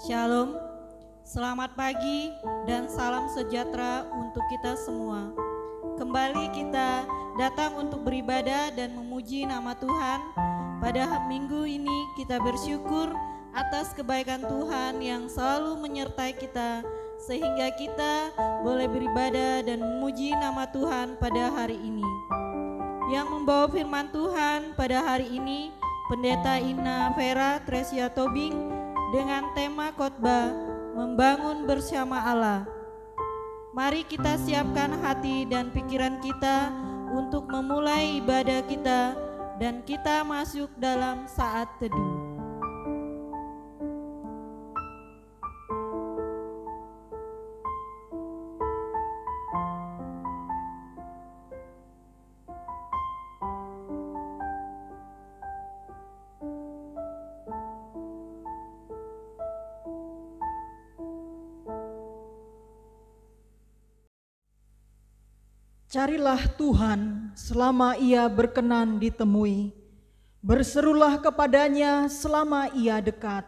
Shalom, selamat pagi dan salam sejahtera untuk kita semua. Kembali kita datang untuk beribadah dan memuji nama Tuhan. Pada minggu ini kita bersyukur atas kebaikan Tuhan yang selalu menyertai kita, sehingga kita boleh beribadah dan memuji nama Tuhan pada hari ini. Yang membawa firman Tuhan pada hari ini, Pendeta Ina Vera Tresia Tobing, dengan tema khotbah membangun bersama Allah. Mari kita siapkan hati dan pikiran kita untuk memulai ibadah kita dan kita masuk dalam saat teduh. Carilah Tuhan selama Ia berkenan ditemui, berserulah kepadanya selama Ia dekat.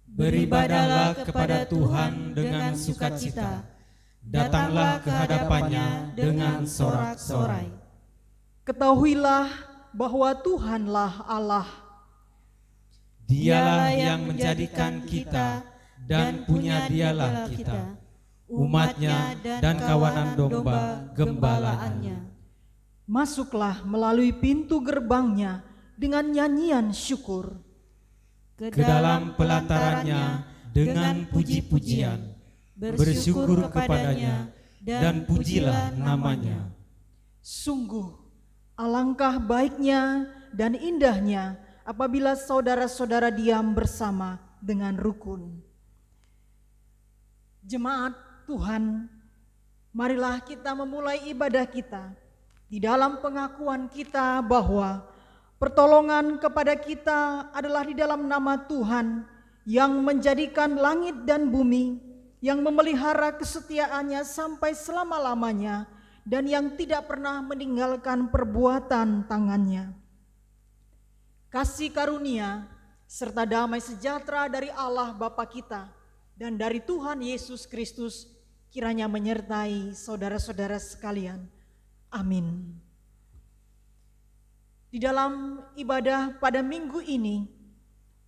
Beribadahlah kepada Tuhan dengan sukacita, datanglah ke hadapannya dengan sorak-sorai. Ketahuilah bahwa Tuhanlah Allah. Dialah yang menjadikan kita dan punya dialah kita, umatnya dan kawanan domba gembalaannya. Masuklah melalui pintu gerbangnya dengan nyanyian syukur. Ke dalam pelatarannya dengan puji-pujian, bersyukur kepadanya dan pujilah namanya. Sungguh alangkah baiknya dan indahnya apabila saudara-saudara diam bersama dengan rukun. Jemaat Tuhan, marilah kita memulai ibadah kita di dalam pengakuan kita bahwa pertolongan kepada kita adalah di dalam nama Tuhan yang menjadikan langit dan bumi, yang memelihara kesetiaannya sampai selama-lamanya dan yang tidak pernah meninggalkan perbuatan tangannya. Kasih karunia serta damai sejahtera dari Allah Bapa kita dan dari Tuhan Yesus Kristus kiranya menyertai saudara-saudara sekalian. Amin. Di dalam ibadah pada minggu ini,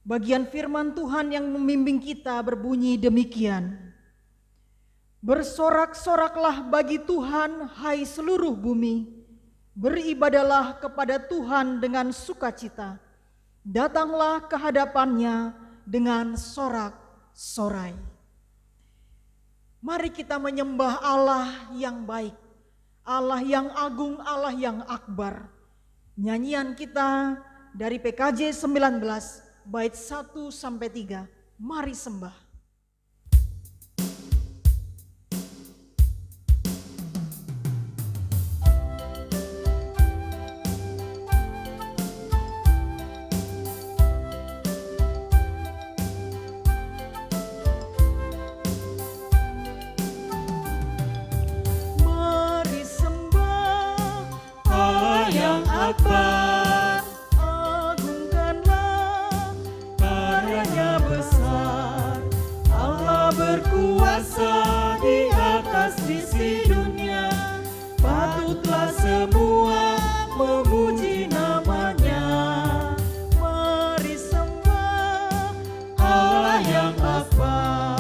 bagian firman Tuhan yang membimbing kita berbunyi demikian. Bersorak-soraklah bagi Tuhan, hai seluruh bumi. Beribadahlah kepada Tuhan dengan sukacita. Datanglah ke hadapannya dengan sorak-sorai. Mari kita menyembah Allah yang baik, Allah yang agung, Allah yang akbar. Nyanyian kita dari PKJ 19 bait 1-3. Mari sembah. Akbar, agungkanlah karyanya besar. Allah berkuasa di atas sisi dunia. Patutlah semua memuji namanya. Mari sembah Allah yang akbar.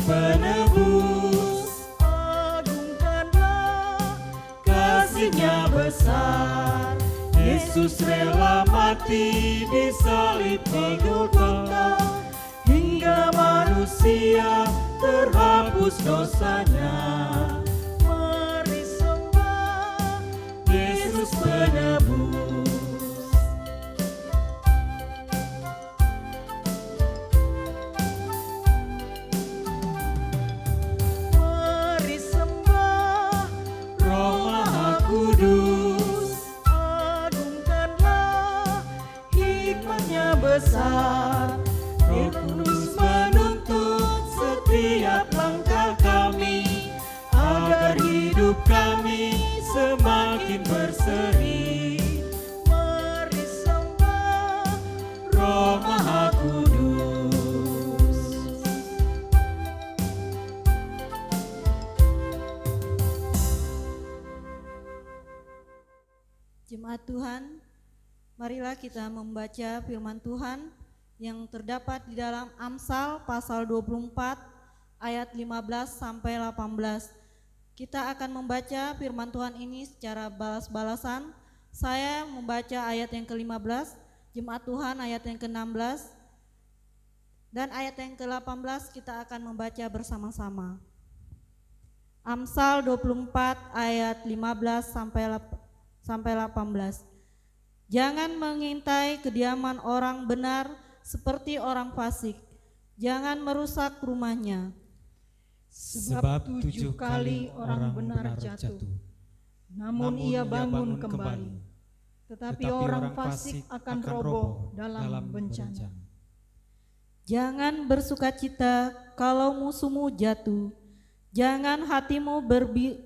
Penebus, agungkanlah kasih-Nya besar. Yesus rela mati di salib di Golgota, hingga manusia terhapus dosanya. Mari sembah Yesus penebus. agungkanlah hikmat-Nya besar. Roh Kudus menuntun setiap langkah kami. Tuhan, marilah kita membaca firman Tuhan yang terdapat di dalam Amsal pasal 24 ayat 15 sampai 18. Kita akan membaca firman Tuhan ini secara balas-balasan. Saya membaca ayat yang ke-15, Jemaat Tuhan ayat yang ke-16, dan ayat yang ke-18 kita akan membaca bersama-sama. Amsal 24 ayat 15 sampai 18. Jangan mengintai kediaman orang benar seperti orang fasik. Jangan merusak rumahnya. Sebab 7 kali orang benar jatuh, namun ia bangun kembali. Tetapi orang fasik akan roboh dalam bencana. Jangan bersukacita kalau musuhmu jatuh. Jangan hatimu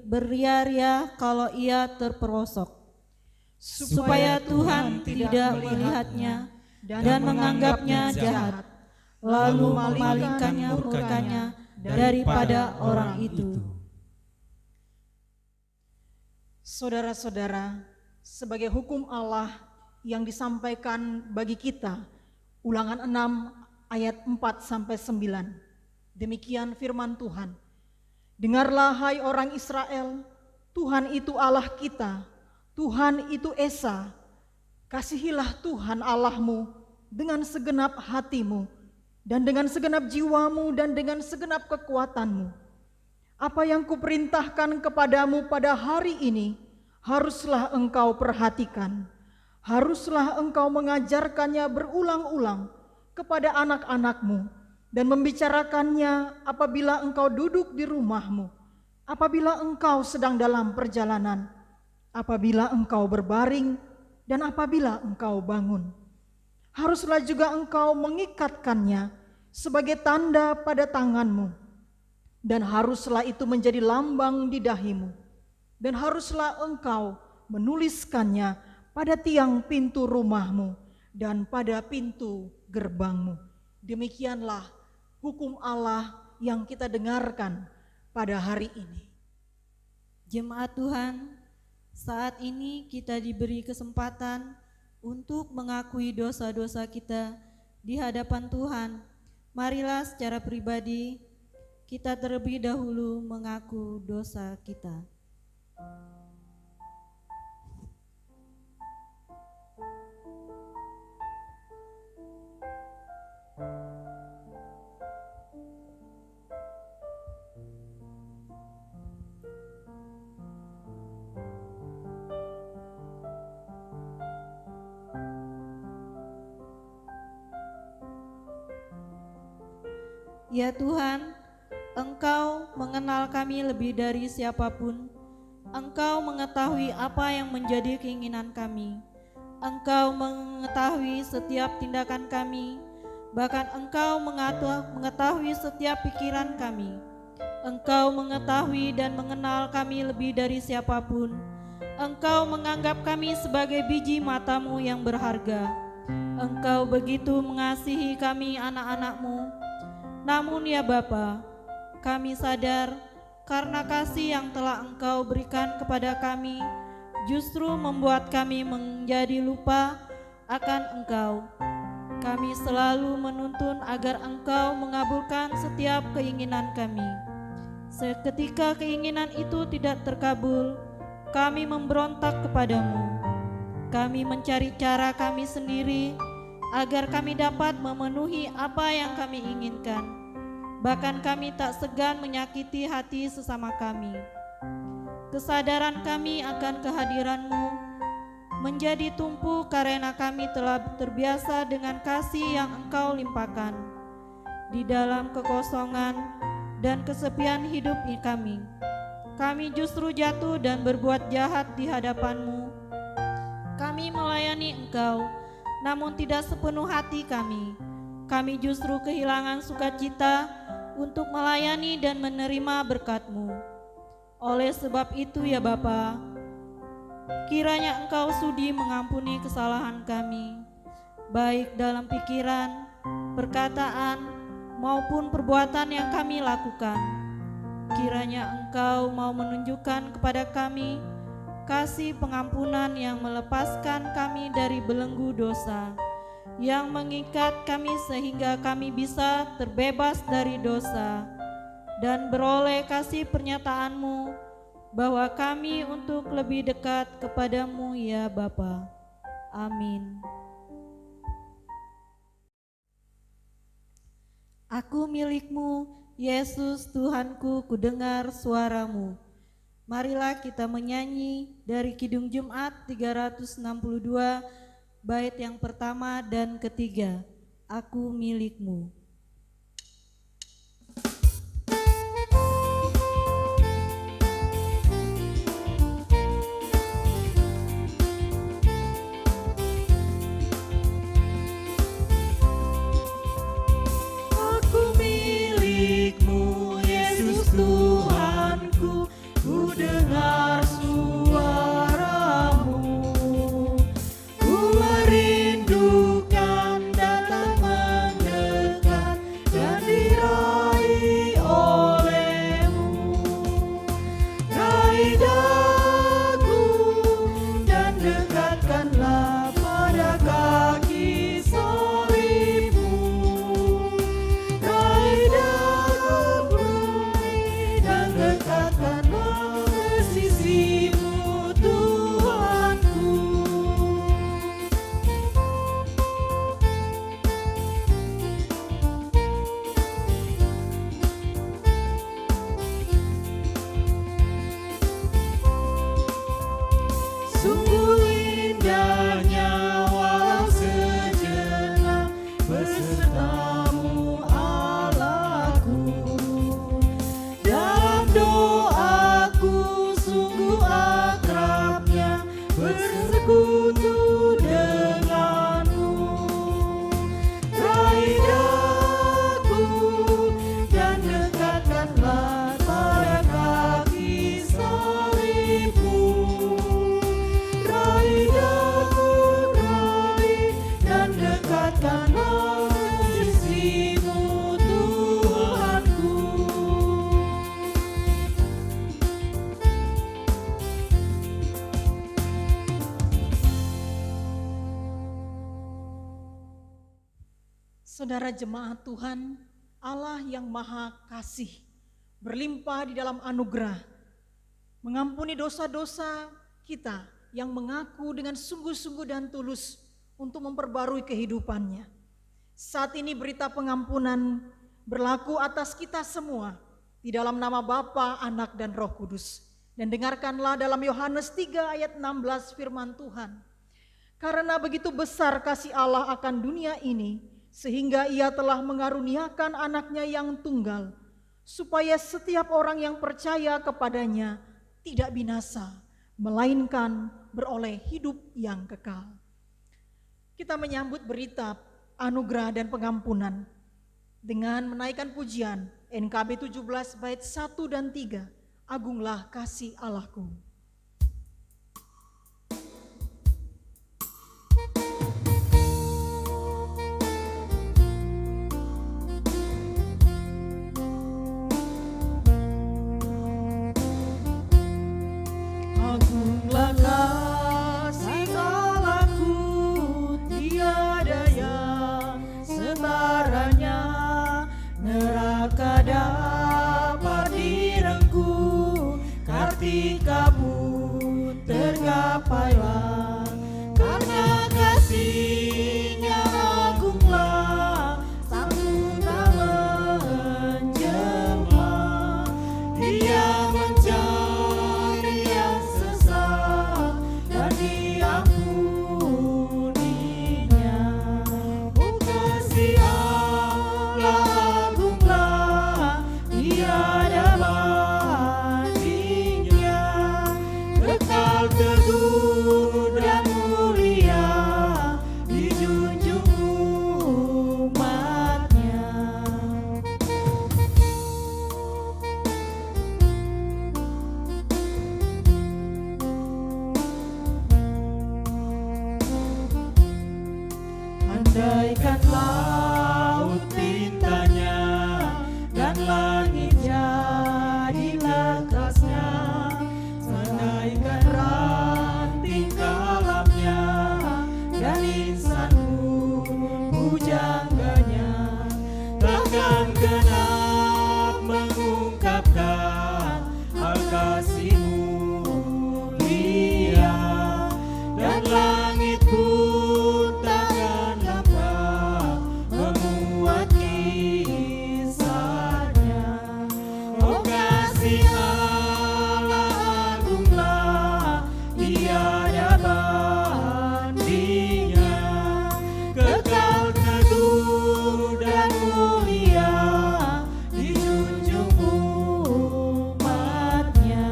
beria-ria kalau ia terperosok. Supaya Tuhan tidak melihatnya dan menganggapnya jahat, lalu memalingkannya murkanya daripada orang itu. Saudara-saudara, sebagai hukum Allah yang disampaikan bagi kita, Ulangan 6 ayat 4 sampai 9. Demikian firman Tuhan. Dengarlah hai orang Israel, Tuhan itu Allah kita, Tuhan itu Esa. Kasihilah Tuhan Allahmu dengan segenap hatimu, dan dengan segenap jiwamu, dan dengan segenap kekuatanmu. Apa yang kuperintahkan kepadamu pada hari ini, haruslah engkau perhatikan. Haruslah engkau mengajarkannya berulang-ulang kepada anak-anakmu, dan membicarakannya apabila engkau duduk di rumahmu, apabila engkau sedang dalam perjalanan, apabila engkau berbaring, dan apabila engkau bangun. Haruslah juga engkau mengikatkannya sebagai tanda pada tanganmu, dan haruslah itu menjadi lambang di dahimu, dan haruslah engkau menuliskannya pada tiang pintu rumahmu dan pada pintu gerbangmu. Demikianlah hukum Allah yang kita dengarkan pada hari ini. Jemaat Tuhan, saat ini kita diberi kesempatan untuk mengakui dosa-dosa kita di hadapan Tuhan. Marilah secara pribadi kita terlebih dahulu mengaku dosa kita. Ya Tuhan, Engkau mengenal kami lebih dari siapapun. Engkau mengetahui apa yang menjadi keinginan kami. Engkau mengetahui setiap tindakan kami, bahkan Engkau mengetahui setiap pikiran kami. Engkau mengetahui dan mengenal kami lebih dari siapapun. Engkau menganggap kami sebagai biji mata-Mu yang berharga. Engkau begitu mengasihi kami anak-anak-Mu. Namun ya Bapa, kami sadar karena kasih yang telah Engkau berikan kepada kami justru membuat kami menjadi lupa akan Engkau. Kami selalu menuntun agar Engkau mengabulkan setiap keinginan kami. Seketika keinginan itu tidak terkabul, kami memberontak kepadamu. Kami mencari cara kami sendiri agar kami dapat memenuhi apa yang kami inginkan. Bahkan kami tak segan menyakiti hati sesama kami. Kesadaran kami akan kehadiran-Mu menjadi tumpuh karena kami telah terbiasa dengan kasih yang Engkau limpahkan. Di dalam kekosongan dan kesepian hidup kami justru jatuh dan berbuat jahat di hadapan-Mu. Kami melayani Engkau, namun tidak sepenuh hati kami. Kami justru kehilangan sukacita untuk melayani dan menerima berkat-Mu. Oleh sebab itu ya Bapa, kiranya Engkau sudi mengampuni kesalahan kami, baik dalam pikiran, perkataan, maupun perbuatan yang kami lakukan. Kiranya Engkau mau menunjukkan kepada kami kasih pengampunan yang melepaskan kami belenggu dosa yang mengikat kami sehingga kami bisa terbebas dari dosa dan beroleh kasih pernyataan-Mu bahwa kami untuk lebih dekat kepadamu ya Bapa. Amin. Aku milik-Mu, Yesus Tuhanku, kudengar suara-Mu. Marilah kita menyanyi dari Kidung Jumat 362, bait yang pertama dan ketiga. Aku milik-Mu. Saudara jemaat Tuhan, Allah yang Maha Kasih, berlimpah di dalam anugerah, mengampuni dosa-dosa kita yang mengaku dengan sungguh-sungguh dan tulus untuk memperbarui kehidupannya. Saat ini berita pengampunan berlaku atas kita semua di dalam nama Bapa, Anak, dan Roh Kudus. Dan dengarkanlah dalam Yohanes 3 ayat 16 firman Tuhan. Karena begitu besar kasih Allah akan dunia ini, sehingga Ia telah mengaruniakan anaknya yang tunggal, supaya setiap orang yang percaya kepadanya tidak binasa, melainkan beroleh hidup yang kekal. Kita menyambut berita anugerah dan pengampunan dengan menaikkan pujian NKB 17 bait 1 dan 3, Agunglah kasih Allahku. Kartika pun tergapailah, karena kasih-Nya agunglah, sanggup menjelma. Dia mencari yang sesat dan diampuninya. Oh, kasih Allah agunglah, tiada teguh dan mulia dijunjung umatnya. Andaikan laut tintanya dan langit jadi lekasnya, andaikan ranting kalamnya dan insanmu pujangganya, takkan genap mengungkapkan hal kasih-Mu mulia, dan langit pun takkan dapat memuat kisahnya. Oh kasih Allah agunglah, tiada bandingnya, kekal teguh dan mulia, dijunjung umatnya.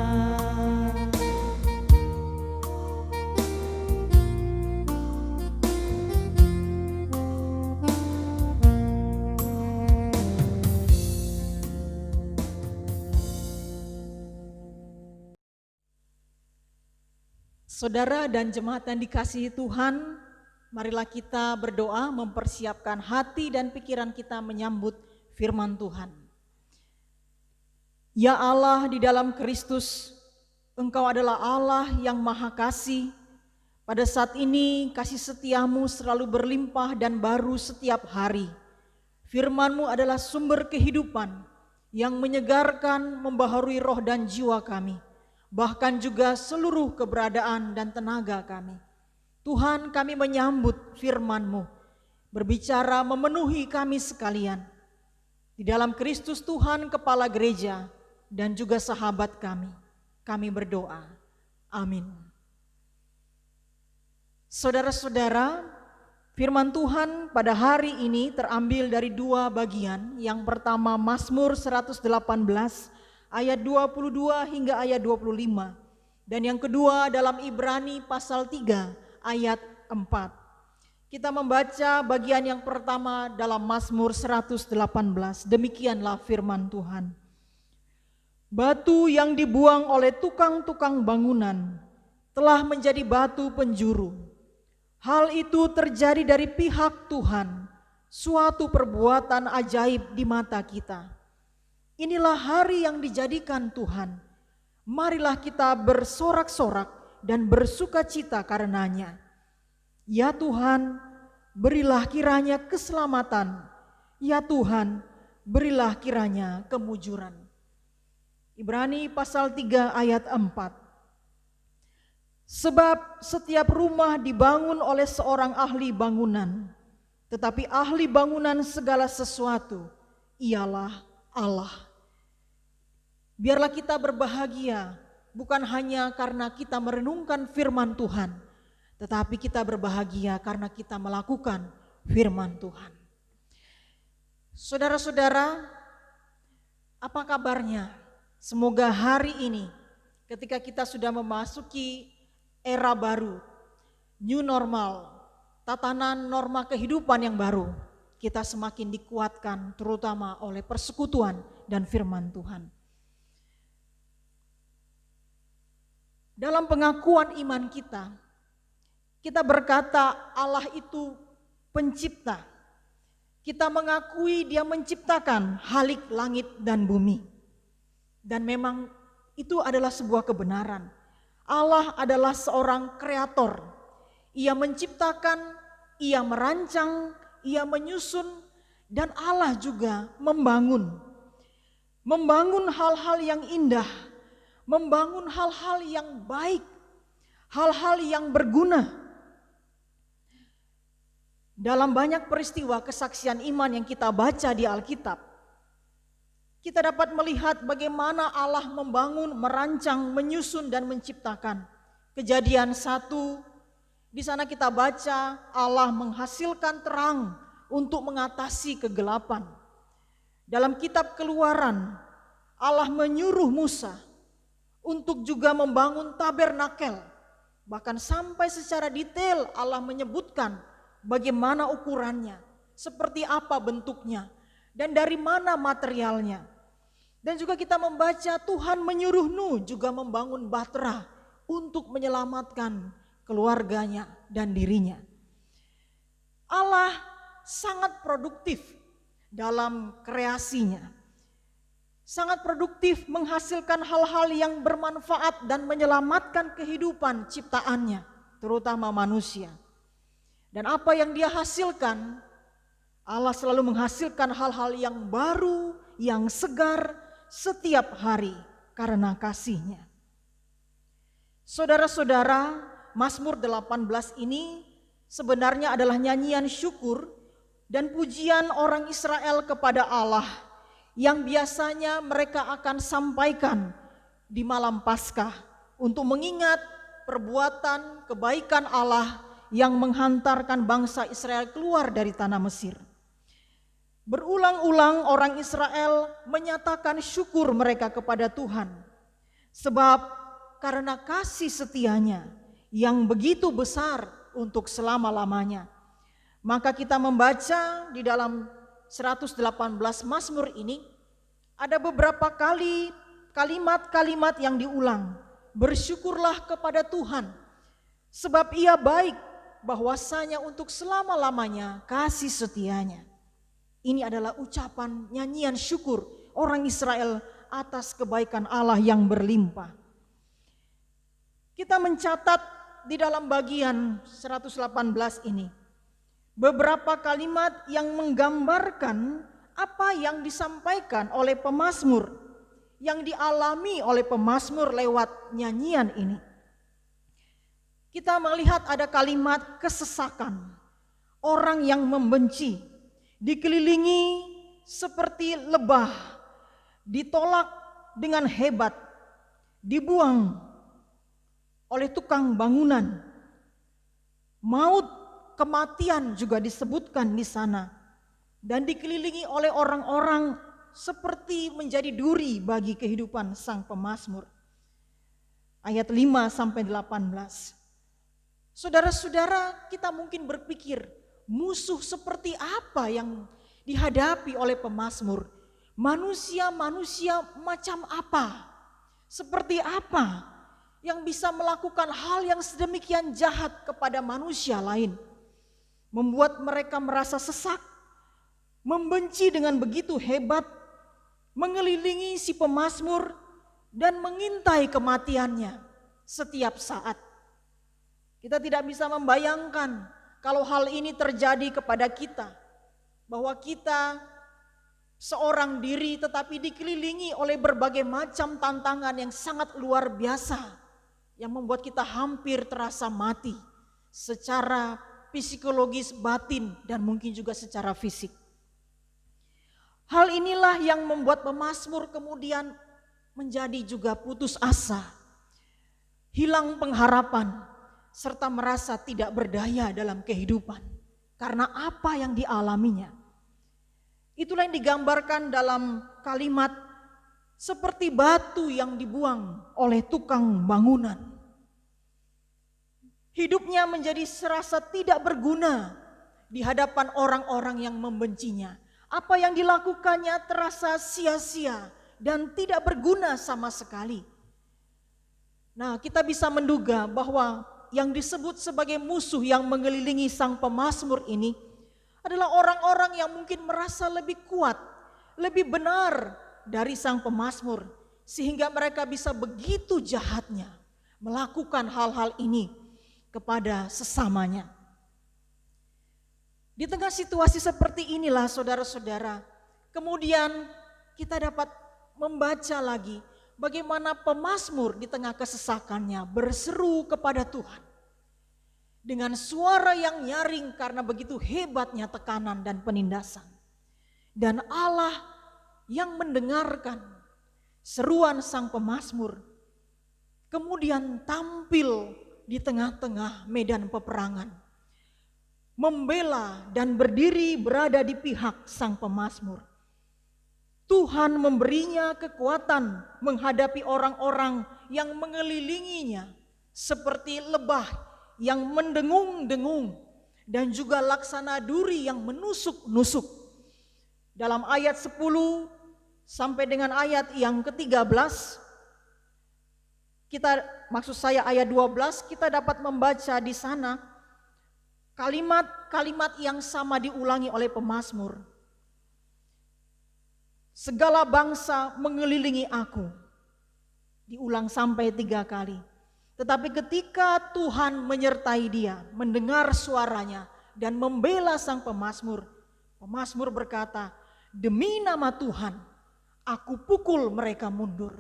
Saudara dan jemaat yang dikasihi Tuhan, marilah kita berdoa mempersiapkan hati dan pikiran kita menyambut firman Tuhan. Ya Allah, di dalam Kristus, Engkau adalah Allah yang Maha Kasih. Pada saat ini kasih setia-Mu selalu berlimpah dan baru setiap hari. Firman-Mu adalah sumber kehidupan yang menyegarkan, membaharui roh dan jiwa kami, bahkan juga seluruh keberadaan dan tenaga kami. Tuhan, kami menyambut firman-Mu, berbicara memenuhi kami sekalian. Di dalam Kristus Tuhan, Kepala Gereja, dan juga sahabat kami berdoa. Amin. Saudara-saudara, firman Tuhan pada hari ini terambil dari dua bagian. Yang pertama Mazmur 118 ayat 22 hingga ayat 25. Dan yang kedua dalam Ibrani pasal 3 ayat 4. Kita membaca bagian yang pertama dalam Mazmur 118. Demikianlah firman Tuhan. Batu yang dibuang oleh tukang-tukang bangunan telah menjadi batu penjuru. Hal itu terjadi dari pihak Tuhan, suatu perbuatan ajaib di mata kita. Inilah hari yang dijadikan Tuhan. Marilah kita bersorak-sorak dan bersukacita karenanya. Ya Tuhan, berilah kiranya keselamatan. Ya Tuhan, berilah kiranya kemujuran. Ibrani pasal 3 ayat 4. Sebab setiap rumah dibangun oleh seorang ahli bangunan, tetapi ahli bangunan segala sesuatu ialah Allah. Biarlah kita berbahagia bukan hanya karena kita merenungkan firman Tuhan, tetapi kita berbahagia karena kita melakukan firman Tuhan. Saudara-saudara, apa kabarnya? Semoga hari ini ketika kita sudah memasuki era baru, new normal, tatanan norma kehidupan yang baru, kita semakin dikuatkan terutama oleh persekutuan dan firman Tuhan. Dalam pengakuan iman kita berkata Allah itu pencipta. Kita mengakui Dia menciptakan halik langit dan bumi. Dan memang itu adalah sebuah kebenaran. Allah adalah seorang kreator. Ia menciptakan, Ia merancang, Ia menyusun, dan Allah juga membangun. Membangun hal-hal yang indah, membangun hal-hal yang baik, hal-hal yang berguna. Dalam banyak peristiwa kesaksian iman yang kita baca di Alkitab, kita dapat melihat bagaimana Allah membangun, merancang, menyusun, dan menciptakan. Kejadian 1, di sana kita baca Allah menghasilkan terang untuk mengatasi kegelapan. Dalam kitab Keluaran, Allah menyuruh Musa untuk juga membangun tabernakel. Bahkan sampai secara detail Allah menyebutkan bagaimana ukurannya, seperti apa bentuknya, dan dari mana materialnya. Dan juga kita membaca Tuhan menyuruh Nuh juga membangun bahtera untuk menyelamatkan keluarganya dan dirinya. Allah sangat produktif dalam kreasinya. Sangat produktif menghasilkan hal-hal yang bermanfaat dan menyelamatkan kehidupan ciptaannya, terutama manusia. Dan apa yang dia hasilkan, Allah selalu menghasilkan hal-hal yang baru, yang segar setiap hari karena kasih-Nya. Saudara-saudara, Mazmur 18 ini sebenarnya adalah nyanyian syukur dan pujian orang Israel kepada Allah yang biasanya mereka akan sampaikan di malam Paskah untuk mengingat perbuatan kebaikan Allah yang menghantarkan bangsa Israel keluar dari tanah Mesir. Berulang-ulang orang Israel menyatakan syukur mereka kepada Tuhan, sebab karena kasih setia-Nya yang begitu besar untuk selama-lamanya. Maka kita membaca di dalam 118 Mazmur ini, ada beberapa kali kalimat-kalimat yang diulang. Bersyukurlah kepada Tuhan, sebab Ia baik, bahwasanya untuk selama-lamanya kasih setia-Nya. Ini adalah ucapan nyanyian syukur orang Israel atas kebaikan Allah yang berlimpah. Kita mencatat di dalam bagian 118 ini beberapa kalimat yang menggambarkan apa yang disampaikan oleh pemazmur, yang dialami oleh pemazmur lewat nyanyian ini. Kita melihat ada kalimat kesesakan, orang yang membenci, dikelilingi seperti lebah, ditolak dengan hebat, dibuang oleh tukang bangunan. Maut, kematian juga disebutkan di sana, dan dikelilingi oleh orang-orang seperti menjadi duri bagi kehidupan sang pemazmur. Ayat 5-18. Saudara-saudara, kita mungkin berpikir, musuh seperti apa yang dihadapi oleh pemazmur? Manusia-manusia macam apa? Seperti apa yang bisa melakukan hal yang sedemikian jahat kepada manusia lain? Membuat mereka merasa sesak, membenci dengan begitu hebat, mengelilingi si pemazmur dan mengintai kematiannya setiap saat. Kita tidak bisa membayangkan kalau hal ini terjadi kepada kita, bahwa kita seorang diri tetapi dikelilingi oleh berbagai macam tantangan yang sangat luar biasa, yang membuat kita hampir terasa mati secara psikologis, batin, dan mungkin juga secara fisik. Hal inilah yang membuat pemazmur kemudian menjadi juga putus asa, hilang pengharapan, serta merasa tidak berdaya dalam kehidupan karena apa yang dialaminya. Itulah yang digambarkan dalam kalimat seperti batu yang dibuang oleh tukang bangunan. Hidupnya menjadi serasa tidak berguna di hadapan orang-orang yang membencinya. Apa yang dilakukannya terasa sia-sia dan tidak berguna sama sekali. Nah, kita bisa menduga bahwa yang disebut sebagai musuh yang mengelilingi sang pemazmur ini adalah orang-orang yang mungkin merasa lebih kuat, lebih benar dari sang pemazmur, sehingga mereka bisa begitu jahatnya melakukan hal-hal ini kepada sesamanya. Di tengah situasi seperti inilah saudara-saudara, kemudian kita dapat membaca lagi bagaimana pemazmur di tengah kesesakannya berseru kepada Tuhan dengan suara yang nyaring karena begitu hebatnya tekanan dan penindasan. Dan Allah yang mendengarkan seruan sang pemazmur kemudian tampil di tengah-tengah medan peperangan, membela dan berdiri berada di pihak sang pemazmur. Tuhan memberinya kekuatan menghadapi orang-orang yang mengelilinginya seperti lebah yang mendengung-dengung dan juga laksana duri yang menusuk-nusuk. Dalam ayat 10 sampai dengan ayat yang ke-13, ayat 12, kita dapat membaca di sana kalimat-kalimat yang sama diulangi oleh pemazmur. Segala bangsa mengelilingi aku. Diulang sampai 3 kali. Tetapi ketika Tuhan menyertai dia, mendengar suaranya, dan membela sang pemazmur. Pemazmur berkata, demi nama Tuhan, aku pukul mereka mundur.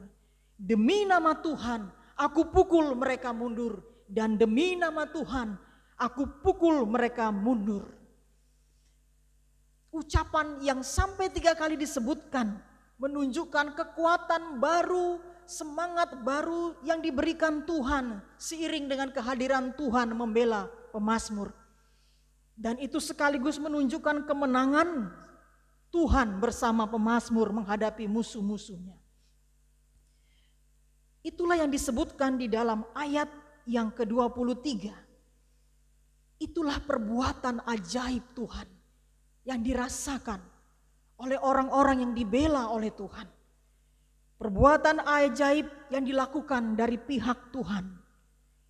Demi nama Tuhan, aku pukul mereka mundur. Dan demi nama Tuhan, aku pukul mereka mundur. Ucapan yang sampai 3 kali disebutkan menunjukkan kekuatan baru, semangat baru yang diberikan Tuhan seiring dengan kehadiran Tuhan membela pemazmur. Dan itu sekaligus menunjukkan kemenangan Tuhan bersama pemazmur menghadapi musuh-musuhnya. Itulah yang disebutkan di dalam ayat yang ke-23. Itulah perbuatan ajaib Tuhan yang dirasakan oleh orang-orang yang dibela oleh Tuhan. Perbuatan ajaib yang dilakukan dari pihak Tuhan,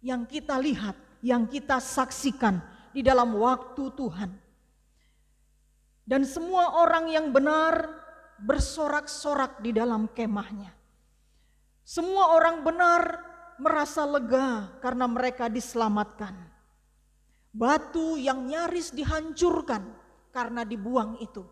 yang kita lihat, yang kita saksikan di dalam waktu Tuhan. Dan semua orang yang benar bersorak-sorak di dalam kemahnya. Semua orang benar merasa lega karena mereka diselamatkan. Batu yang nyaris dihancurkan karena dibuang itu,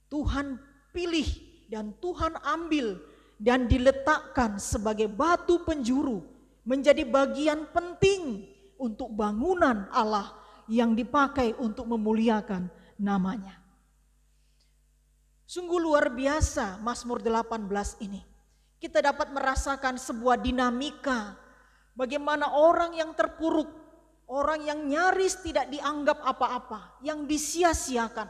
Tuhan pilih dan Tuhan ambil dan diletakkan sebagai batu penjuru, menjadi bagian penting untuk bangunan Allah yang dipakai untuk memuliakan namanya. Sungguh luar biasa Mazmur 18 ini. Kita dapat merasakan sebuah dinamika bagaimana orang yang terpuruk, orang yang nyaris tidak dianggap apa-apa, yang disia-siakan,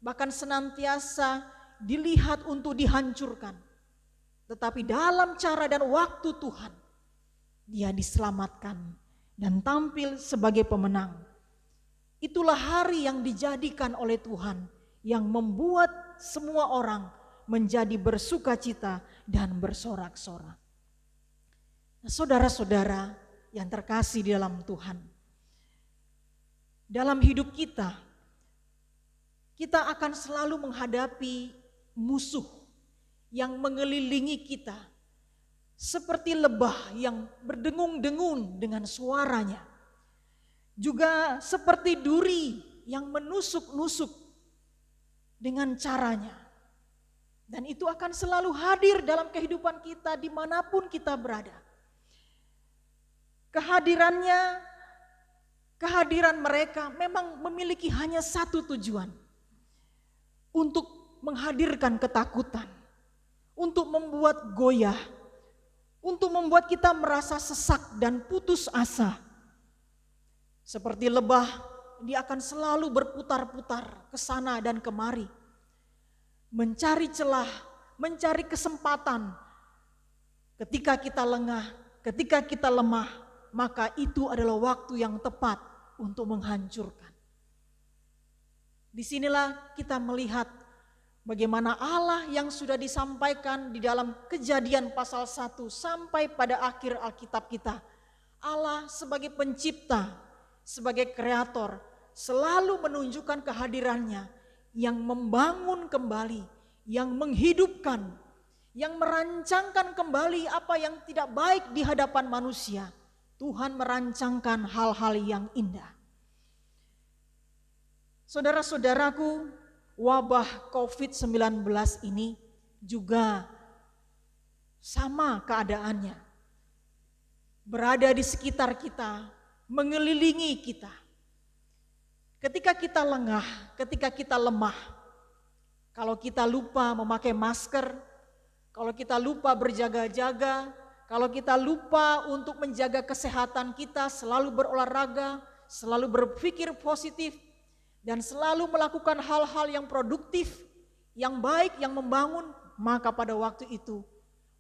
bahkan senantiasa dilihat untuk dihancurkan. Tetapi dalam cara dan waktu Tuhan, dia diselamatkan dan tampil sebagai pemenang. Itulah hari yang dijadikan oleh Tuhan, yang membuat semua orang menjadi bersukacita dan bersorak-sorak. Nah, saudara-saudara yang terkasih di dalam Tuhan, dalam hidup kita akan selalu menghadapi musuh yang mengelilingi kita seperti lebah yang berdengung-dengung dengan suaranya, juga seperti duri yang menusuk-nusuk dengan caranya. Dan itu akan selalu hadir dalam kehidupan kita dimanapun kita berada. Kehadiran mereka memang memiliki hanya satu tujuan, untuk menghadirkan ketakutan, untuk membuat goyah, untuk membuat kita merasa sesak dan putus asa. Seperti lebah, dia akan selalu berputar-putar ke sana dan kemari, mencari celah, mencari kesempatan. Ketika kita lengah, ketika kita lemah, maka itu adalah waktu yang tepat untuk menghancurkan. Disinilah kita melihat bagaimana Allah yang sudah disampaikan di dalam Kejadian pasal 1 sampai pada akhir Alkitab kita. Allah sebagai pencipta, sebagai kreator, selalu menunjukkan kehadirannya yang membangun kembali, yang menghidupkan, yang merancangkan kembali apa yang tidak baik di hadapan manusia. Tuhan merancangkan hal-hal yang indah. Saudara-saudaraku, wabah COVID-19 ini juga sama keadaannya. Berada di sekitar kita, mengelilingi kita. Ketika kita lengah, ketika kita lemah, kalau kita lupa memakai masker, kalau kita lupa berjaga-jaga, kalau kita lupa untuk menjaga kesehatan kita, selalu berolahraga, selalu berpikir positif, dan selalu melakukan hal-hal yang produktif, yang baik, yang membangun, maka pada waktu itu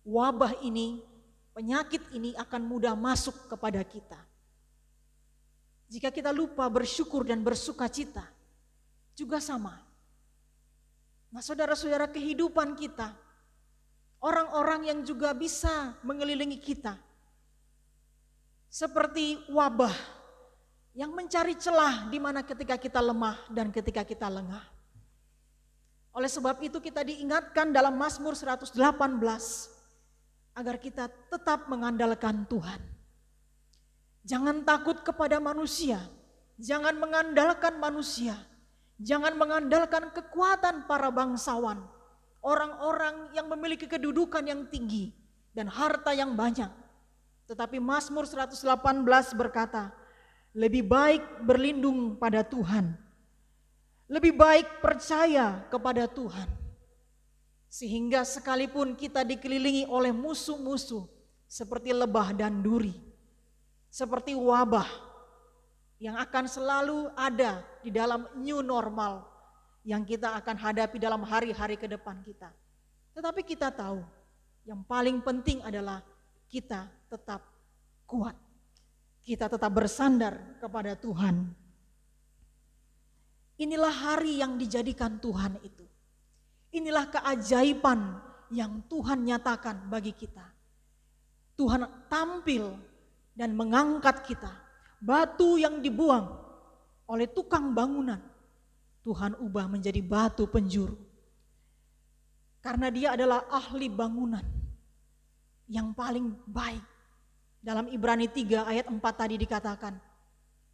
wabah ini, penyakit ini akan mudah masuk kepada kita. Jika kita lupa bersyukur dan bersukacita, juga sama. Nah, saudara-saudara, kehidupan kita, orang-orang yang juga bisa mengelilingi kita, seperti wabah yang mencari celah di mana ketika kita lemah dan ketika kita lengah. Oleh sebab itu kita diingatkan dalam Mazmur 118 agar kita tetap mengandalkan Tuhan. Jangan takut kepada manusia, Jangan mengandalkan manusia. Jangan mengandalkan kekuatan para bangsawan. Orang-orang yang memiliki kedudukan yang tinggi dan harta yang banyak. Tetapi Mazmur 118 berkata, lebih baik berlindung pada Tuhan. Lebih baik percaya kepada Tuhan. Sehingga sekalipun kita dikelilingi oleh musuh-musuh seperti lebah dan duri, seperti wabah yang akan selalu ada di dalam new normal yang kita akan hadapi dalam hari-hari ke depan kita. Tetapi kita tahu yang paling penting adalah kita tetap kuat. Kita tetap bersandar kepada Tuhan. Inilah hari yang dijadikan Tuhan itu. Inilah keajaiban yang Tuhan nyatakan bagi kita. Tuhan tampil dan mengangkat kita. Batu yang dibuang oleh tukang bangunan, Tuhan ubah menjadi batu penjuru. Karena dia adalah ahli bangunan yang paling baik. Dalam Ibrani 3 ayat 4 tadi dikatakan,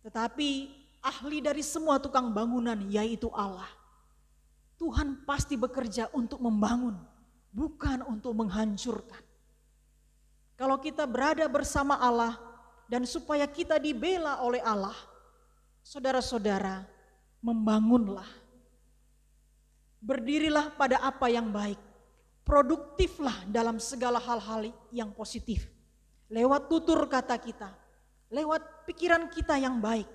tetapi ahli dari semua tukang bangunan yaitu Allah. Tuhan pasti bekerja untuk membangun, bukan untuk menghancurkan. Kalau kita berada bersama Allah dan supaya kita dibela oleh Allah, saudara-saudara, membangunlah. Berdirilah pada apa yang baik. Produktiflah dalam segala hal-hal yang positif. Lewat tutur kata kita, lewat pikiran kita yang baik,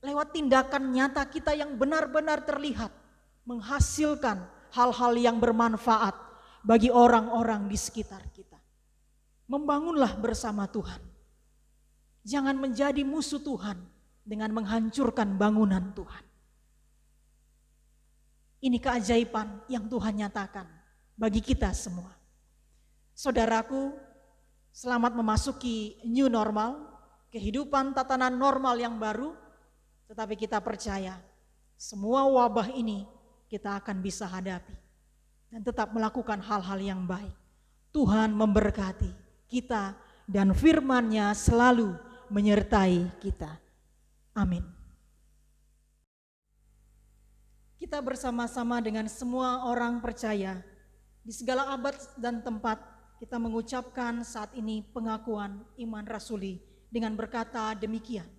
lewat tindakan nyata kita yang benar-benar terlihat, menghasilkan hal-hal yang bermanfaat bagi orang-orang di sekitar kita. Membangunlah bersama Tuhan. Jangan menjadi musuh Tuhan dengan menghancurkan bangunan Tuhan. Ini keajaiban yang Tuhan nyatakan bagi kita semua. Saudaraku, selamat memasuki new normal, kehidupan tatanan normal yang baru, tetapi kita percaya semua wabah ini kita akan bisa hadapi dan tetap melakukan hal-hal yang baik. Tuhan memberkati kita dan firman-Nya selalu menyertai kita. Amin. Kita bersama-sama dengan semua orang percaya di segala abad dan tempat kita mengucapkan saat ini pengakuan iman rasuli dengan berkata demikian.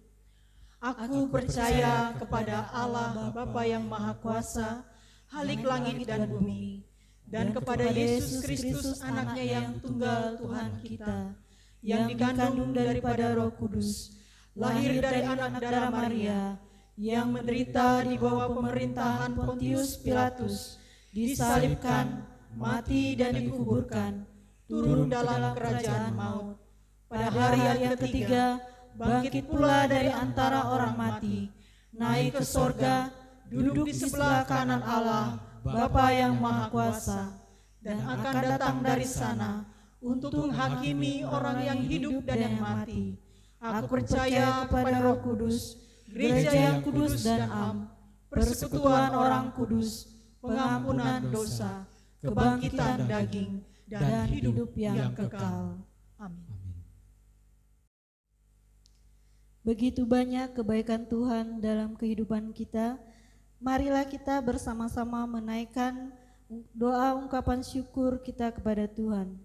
Aku percaya kepada Allah Bapa yang Maha Kuasa, Halik langit dan bumi, dan kepada Yesus Kristus anaknya yang tunggal Tuhan kita, yang dikandung daripada Roh Kudus, lahir dari anak darah Maria, yang menderita di bawah pemerintahan Pontius Pilatus, disalibkan, mati dan dikuburkan, turun dalam kerajaan maut. Pada hari yang ketiga, bangkit pula dari antara orang mati, naik ke sorga, duduk di sebelah kanan Allah, Bapa yang Maha Kuasa, dan akan datang dari sana untuk menghakimi orang yang hidup dan yang mati. Aku percaya kepada Roh Kudus, gereja yang kudus dan am, persekutuan orang kudus, pengampunan dosa, kebangkitan daging, dan hidup yang kekal. Amin. Begitu banyak kebaikan Tuhan dalam kehidupan kita. Marilah kita bersama-sama menaikkan doa ungkapan syukur kita kepada Tuhan.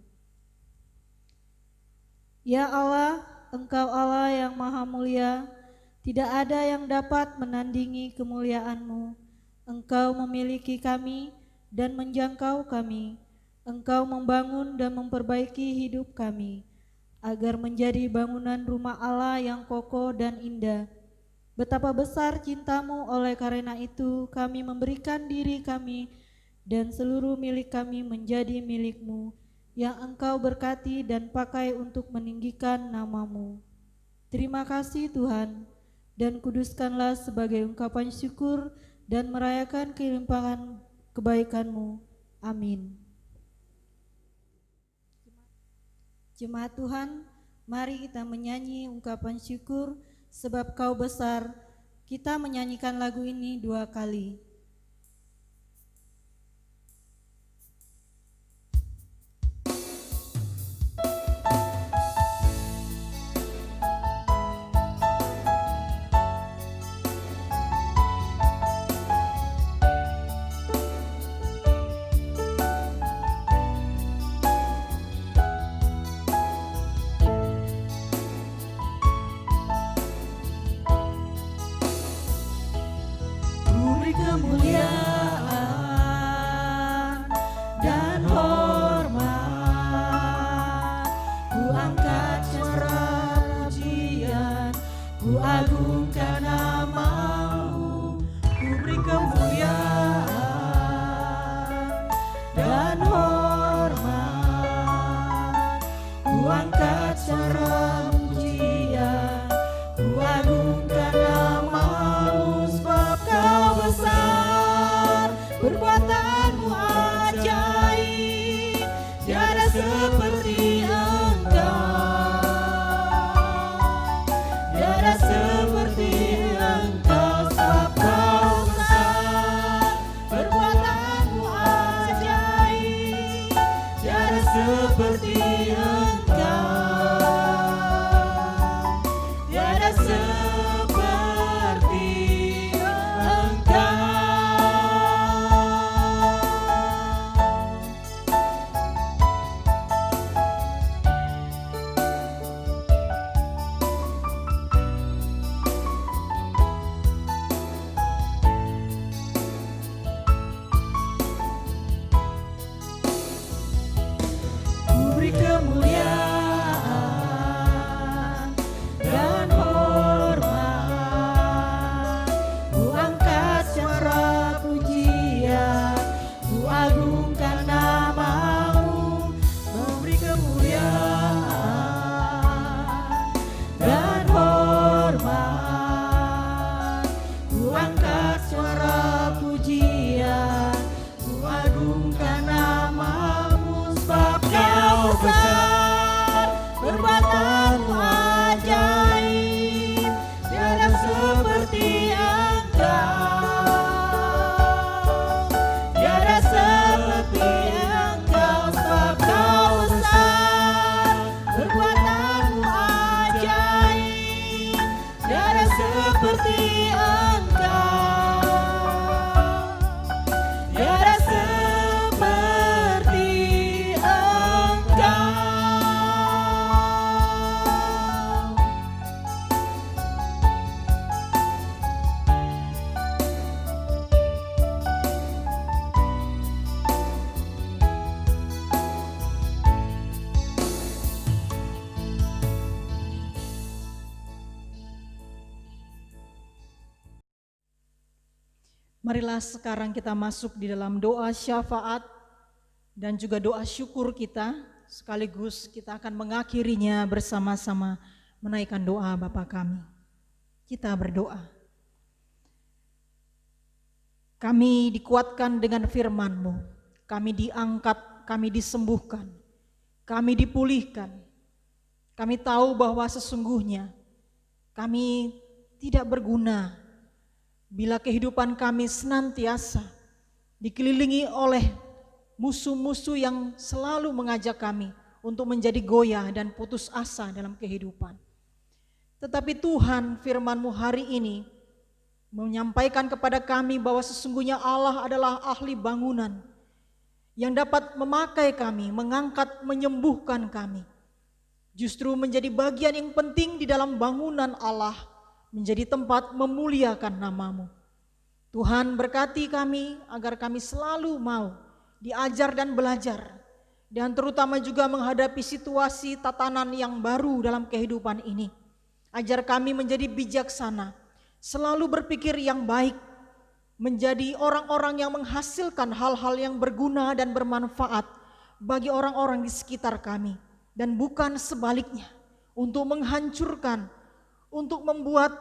Ya Allah, Engkau Allah yang maha mulia, tidak ada yang dapat menandingi kemuliaan-Mu. Engkau memiliki kami dan menjangkau kami. Engkau membangun dan memperbaiki hidup kami, agar menjadi bangunan rumah Allah yang kokoh dan indah. Betapa besar cinta-Mu, oleh karena itu kami memberikan diri kami dan seluruh milik kami menjadi milik-Mu, yang Engkau berkati dan pakai untuk meninggikan nama-Mu. Terima kasih Tuhan, dan kuduskanlah sebagai ungkapan syukur dan merayakan kelimpahan kebaikan-Mu. Amin. Jemaat Tuhan, mari kita menyanyi ungkapan syukur sebab Kau besar. Kita menyanyikan lagu ini 2 kali. kemuliaan dan hormat. Ku angkat suara pujian, ku agungkan nama-Mu. Ku beri kemuliaan dan hormat. Ku angkat suara pujian, ku agungkan nama-Mu. Sebab Kau besar, perbuatan-Mu ajaib, tiada seperti Engkau, tiada seperti Engkau. Sebab Kau besar, perbuatan-Mu ajaib, tiada seperti Engkau, tiada seperti Engkau. Ku beri kemuliaan dan hormat. Ku angkat suara pujian, ku agungkan nama-Mu. Memberi kemuliaan dan hormat. Ku angkat suara pujian, ku agungkan nama-Mu. Sebab Kau besar, perbuatan-Mu ajaib, tiada seperti Engkau, tiada seperti Engkau. Sebab Kau besar, perbuatan-Mu ajaib, tiada seperti Engkau, tiada seperti Engkau. Marilah sekarang kita masuk di dalam doa syafaat dan juga doa syukur kita. Sekaligus kita akan mengakhirinya bersama-sama menaikkan doa Bapa kami. Kita berdoa. Kami dikuatkan dengan firman-Mu. Kami diangkat, kami disembuhkan, kami dipulihkan. Kami tahu bahwa sesungguhnya kami tidak berguna bila kehidupan kami senantiasa dikelilingi oleh musuh-musuh yang selalu mengajak kami untuk menjadi goyah dan putus asa dalam kehidupan. Tetapi Tuhan, firman-Mu hari ini menyampaikan kepada kami bahwa sesungguhnya Allah adalah ahli bangunan yang dapat memakai kami, mengangkat, menyembuhkan kami. Justru menjadi bagian yang penting di dalam bangunan Allah, menjadi tempat memuliakan nama-Mu. Tuhan berkati kami agar kami selalu mau diajar dan belajar, dan terutama juga menghadapi situasi tatanan yang baru dalam kehidupan ini. Ajar kami menjadi bijaksana, selalu berpikir yang baik, menjadi orang-orang yang menghasilkan hal-hal yang berguna dan bermanfaat bagi orang-orang di sekitar kami, dan bukan sebaliknya untuk menghancurkan, untuk membuat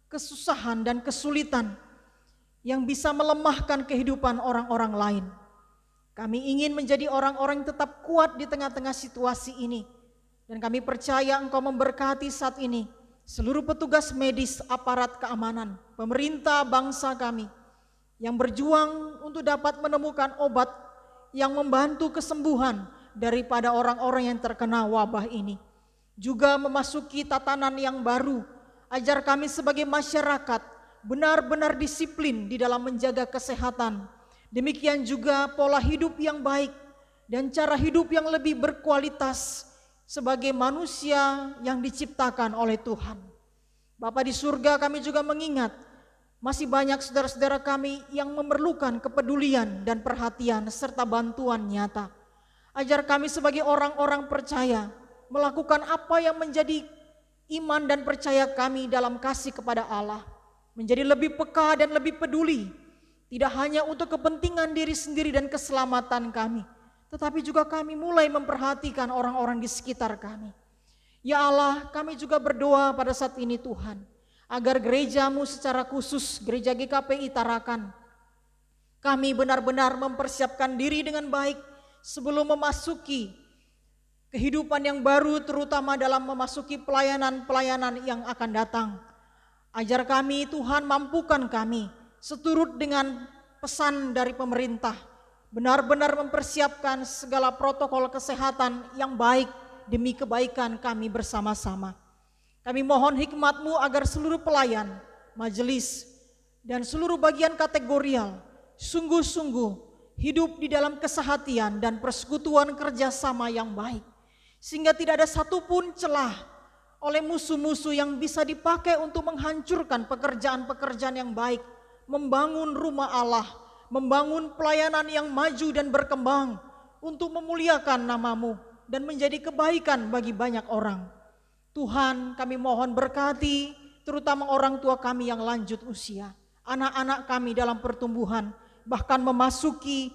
kesusahan dan kesulitan yang bisa melemahkan kehidupan orang-orang lain. Kami ingin menjadi orang-orang yang tetap kuat di tengah-tengah situasi ini. Dan kami percaya Engkau memberkati saat ini seluruh petugas medis, aparat keamanan, pemerintah bangsa kami yang berjuang untuk dapat menemukan obat yang membantu kesembuhan daripada orang-orang yang terkena wabah ini. Juga memasuki tatanan yang baru, ajar kami sebagai masyarakat benar-benar disiplin di dalam menjaga kesehatan. Demikian juga pola hidup yang baik dan cara hidup yang lebih berkualitas sebagai manusia yang diciptakan oleh Tuhan. Bapa di surga, kami juga mengingat Masih banyak saudara-saudara kami yang memerlukan kepedulian dan perhatian serta bantuan nyata. Ajar kami sebagai orang-orang percaya melakukan apa yang menjadi iman dan percaya kami dalam kasih kepada Allah. Menjadi lebih peka dan lebih peduli, tidak hanya untuk kepentingan diri sendiri dan keselamatan kami, tetapi juga kami mulai memperhatikan orang-orang di sekitar kami. Ya Allah, kami juga berdoa pada saat ini Tuhan, agar gerejamu secara khusus, gereja GKPI Tarakan, kami benar-benar mempersiapkan diri dengan baik sebelum memasuki kehidupan yang baru, terutama dalam memasuki pelayanan-pelayanan yang akan datang. Ajar kami Tuhan, mampukan kami seturut dengan pesan dari pemerintah, benar-benar mempersiapkan segala protokol kesehatan yang baik demi kebaikan kami bersama-sama. Kami mohon hikmat-Mu agar seluruh pelayan, majelis, dan seluruh bagian kategorial sungguh-sungguh hidup di dalam kesehatian dan persekutuan kerjasama yang baik, sehingga tidak ada satupun celah oleh musuh-musuh yang bisa dipakai untuk menghancurkan pekerjaan-pekerjaan yang baik, membangun rumah Allah, membangun pelayanan yang maju dan berkembang untuk memuliakan nama-Mu dan menjadi kebaikan bagi banyak orang. Tuhan, kami mohon berkati terutama orang tua kami yang lanjut usia, anak-anak kami dalam pertumbuhan, bahkan memasuki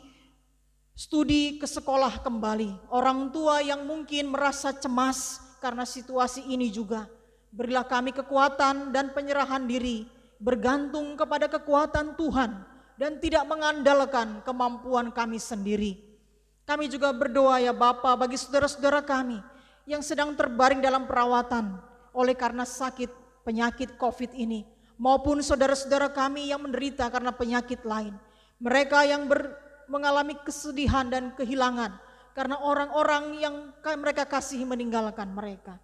studi ke sekolah kembali. Orang tua yang mungkin merasa cemas karena situasi ini juga, berilah kami kekuatan dan penyerahan diri, bergantung kepada kekuatan Tuhan dan tidak mengandalkan kemampuan kami sendiri. Kami juga berdoa ya Bapa bagi saudara-saudara kami yang sedang terbaring dalam perawatan oleh karena sakit penyakit COVID ini, maupun saudara-saudara kami yang menderita karena penyakit lain. Mereka yang mengalami kesedihan dan kehilangan karena orang-orang yang mereka kasihi meninggalkan mereka.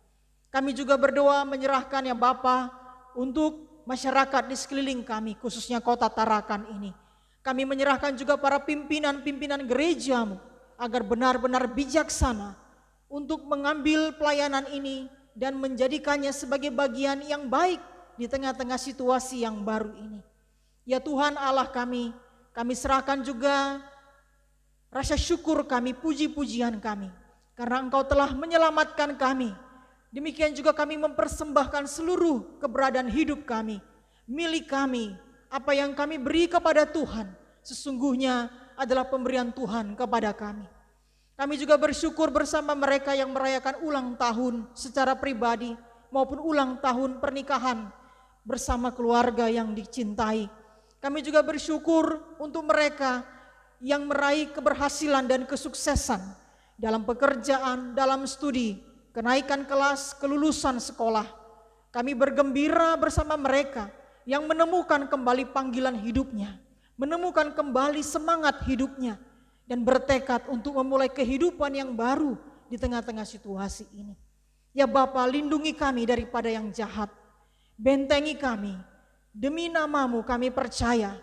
Kami juga berdoa menyerahkan ya Bapa untuk masyarakat di sekeliling kami, khususnya kota Tarakan ini. Kami menyerahkan juga para pimpinan-pimpinan gereja-Mu agar benar-benar bijaksana untuk mengambil pelayanan ini dan menjadikannya sebagai bagian yang baik di tengah-tengah situasi yang baru ini. Ya Tuhan Allah kami serahkan juga rasa syukur kami, puji-pujian kami, karena Engkau telah menyelamatkan kami. Demikian juga kami mempersembahkan seluruh keberadaan hidup kami, milik kami, apa yang kami beri kepada Tuhan, sesungguhnya adalah pemberian Tuhan kepada kami. Kami juga bersyukur bersama mereka yang merayakan ulang tahun secara pribadi maupun ulang tahun pernikahan bersama keluarga yang dicintai. Kami juga bersyukur untuk mereka yang meraih keberhasilan dan kesuksesan dalam pekerjaan, dalam studi, kenaikan kelas, kelulusan sekolah. Kami bergembira bersama mereka yang menemukan kembali panggilan hidupnya, menemukan kembali semangat hidupnya, dan bertekad untuk memulai kehidupan yang baru di tengah-tengah situasi ini. Ya Bapa, lindungi kami daripada yang jahat, bentengi kami. Demi nama-Mu kami percaya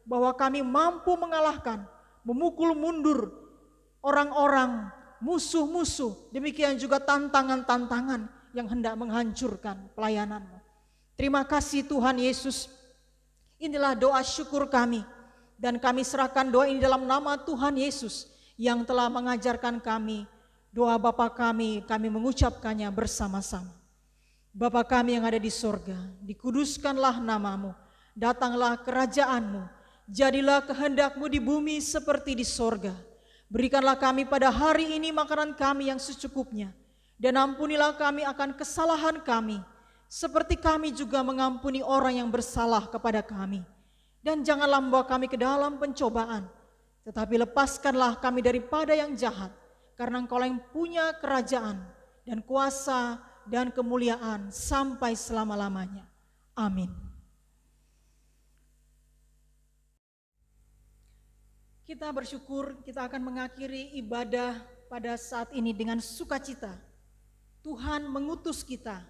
bahwa kami mampu mengalahkan, memukul mundur orang-orang, musuh-musuh, demikian juga tantangan-tantangan yang hendak menghancurkan pelayanan-Mu. Terima kasih Tuhan Yesus. Inilah doa syukur kami, dan kami serahkan doa ini dalam nama Tuhan Yesus yang telah mengajarkan kami. Doa Bapa kami mengucapkannya bersama-sama. Bapa kami yang ada di sorga, dikuduskanlah nama-Mu, datanglah kerajaan-Mu, jadilah kehendak-Mu di bumi seperti di sorga. Berikanlah kami pada hari ini makanan kami yang secukupnya, dan ampunilah kami akan kesalahan kami, seperti kami juga mengampuni orang yang bersalah kepada kami. Dan janganlah membawa kami ke dalam pencobaan, tetapi lepaskanlah kami daripada yang jahat, karena Engkau yang punya kerajaan dan kuasa dan kemuliaan sampai selama-lamanya. Amin. Kita bersyukur kita akan mengakhiri ibadah pada saat ini dengan sukacita. Tuhan mengutus kita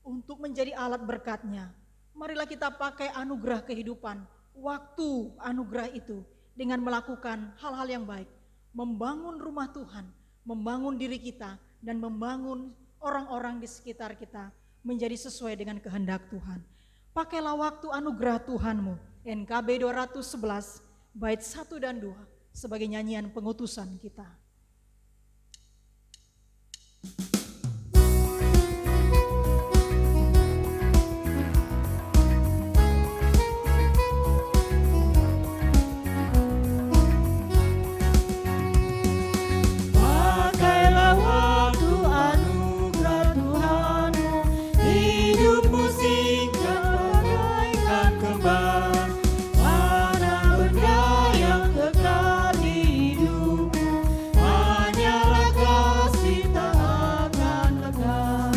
untuk menjadi alat berkat-Nya. Marilah kita pakai anugerah kehidupan, waktu anugerah itu dengan melakukan hal-hal yang baik, membangun rumah Tuhan, membangun diri kita, dan membangun orang-orang di sekitar kita menjadi sesuai dengan kehendak Tuhan. Pakailah waktu anugerah Tuhan-Mu NKB 211 bait 1 dan 2 sebagai nyanyian pengutusan kita. Pakailah waktu anugerah Tuhanmu, hidupmu singkat bagaikan kembang. Mana benda yang kekal di hidupmu, hanyalah kasih tak akan lekang.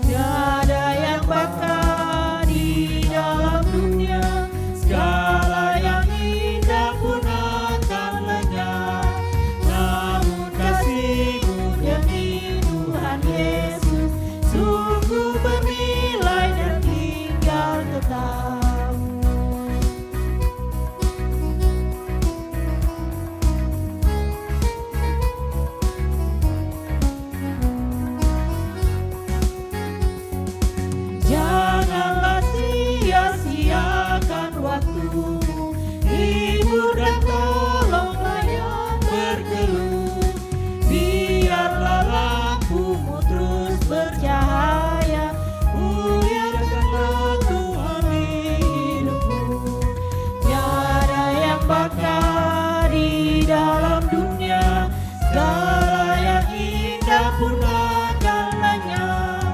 Tiada yang bakal di dalam dunia, segala yang indah pun akan lenyap. Namun kasih-Mu demi Tuhan Yesus sungguh bernilai dan tinggal tetap. Janganlah sia-siakan waktumu, hibur dan tolonglah yang bergelut. Biarlah lampumu terus bercahaya, muliakanlah Tuhan di hidupmu. Tiada yang bakal di dalam dunia, segala yang indah pun akan lenyap.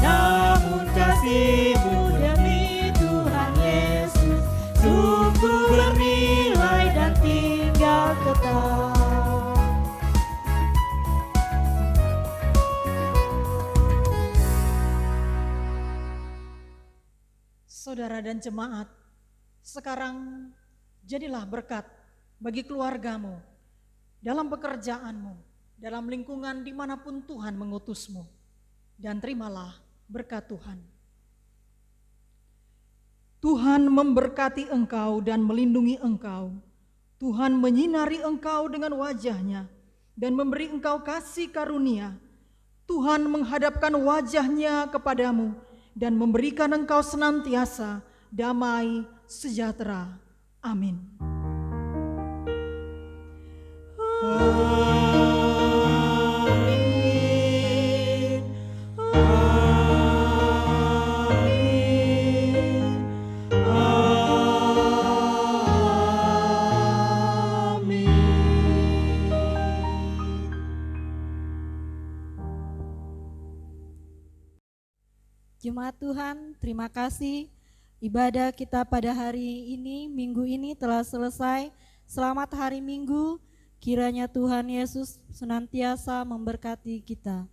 Namun kasih-Mu demi Tuhan Yesus sungguh bernilai dan tinggal tetap. Saudara dan jemaat, sekarang jadilah berkat bagi keluargamu, dalam pekerjaanmu, dalam lingkungan dimanapun Tuhan mengutusmu, dan terimalah berkat Tuhan. Tuhan memberkati engkau dan melindungi engkau. Tuhan menyinari engkau dengan wajah-Nya dan memberi engkau kasih karunia. Tuhan menghadapkan wajah-Nya kepadamu dan memberikan engkau senantiasa damai sejahtera. Amin. Jemaat Tuhan, terima kasih. Ibadah kita pada hari ini, minggu ini telah selesai. Selamat hari Minggu. Kiranya Tuhan Yesus senantiasa memberkati kita.